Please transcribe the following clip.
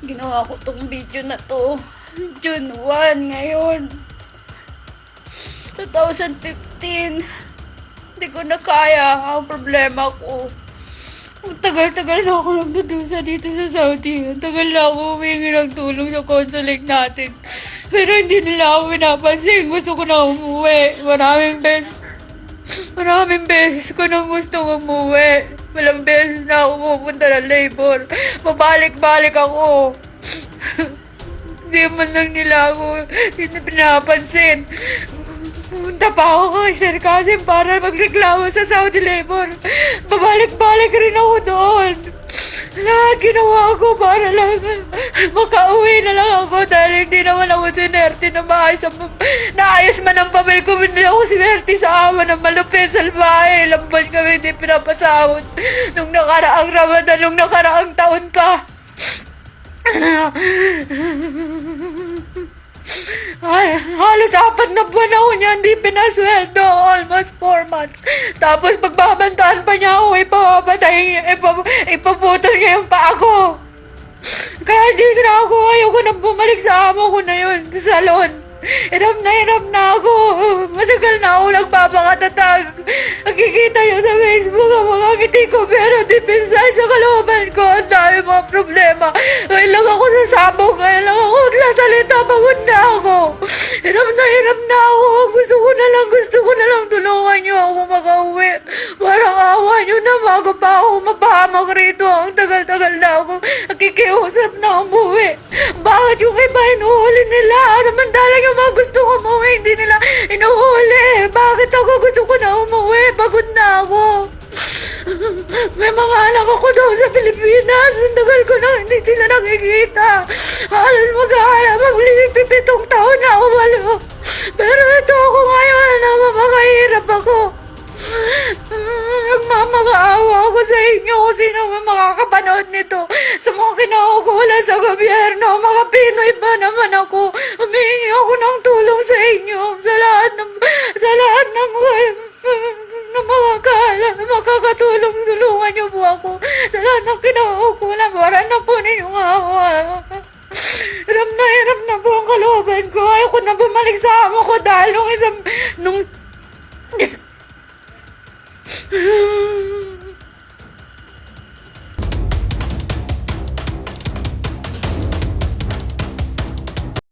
Ginawa ko tong video na to June 1 ngayon 2015. Hindi ko na kaya. Ang problema ko, ang tagal-tagal na ako nagdudusa dito sa Saudi. Ang tagal na ako humingi ng tulong sa consulate natin. Pero hindi nila ako pinapansin. Gusto ko na umuwi. Maraming beses ko nang gusto umuwi. Walang beses na ako pupunta ng labor. Pabalik-balik ako. Hindi man lang nila ako pinapansin. Pumunta pa ako kay Sir Kasim para magreklamo sa Saudi Labor. Babalik-balik rin ako doon. Lahat ginawa ko para lang makauwi na lang ako dahil hindi naman ako sinerte na naayos man ang papel ko. Hindi ako sinerte sa ama ng malupit sa bahay. Ilang buwan kami hindi pinapasahod. Nung nakaraang Ramadan, nung nakaraang taon pa. Ay, halos 4 na buwan ako niya hindi pinasweldo. Almost 4 months. Tapos pagbabantaan pa niya ako, ipaputol niya yung paa ko. Kaya hindi na ako, ayoko nang bumalik sa amo ko na yun, sa salon. Hirap na ako. Matagal na ako nagpapakatatag. Nakikita niyo sa Facebook ang mga ngiti ko, pero deep inside sa kalooban ko, ang dami mga problema. Ngayon lang ako sasabog, ngayon lang ako magsasalita, pagod na ako. Hirap na ako. Gusto ko na lang tulungan niyo ako makauwi. Parang awa niyo na, bago pa ako mapahamak rito. Ang tagal-tagal na ako nakikiusap na umuwi. Bakit yung iba inuhuli nila? Samantalang yung mga gusto ko umuwi, hindi nila inuhuli. Bakit ako gusto ko na umuwi? Pagod na ako. May mga anak ako daw sa Pilipinas. Ang tagal ko na hindi sila nakikita. Halos maglilipipitong taon na ako walo. Pero ito ako ngayon na mamakahirap ako. Nagmamakaawa ako sa inyo kung sino man makakapanood nito. Sa mga kinaukulan sa gobyerno, mga Pinoy ba naman ako? Humingi ako ng tulong sa inyo sa lahat ng makakatulong. Tulungan niyo po ako sa lahat ng kinaukulan. Para na po ninyong awa. Hirap na po ang kalooban ko. Ayoko na bumalik sa amo ko dahil nung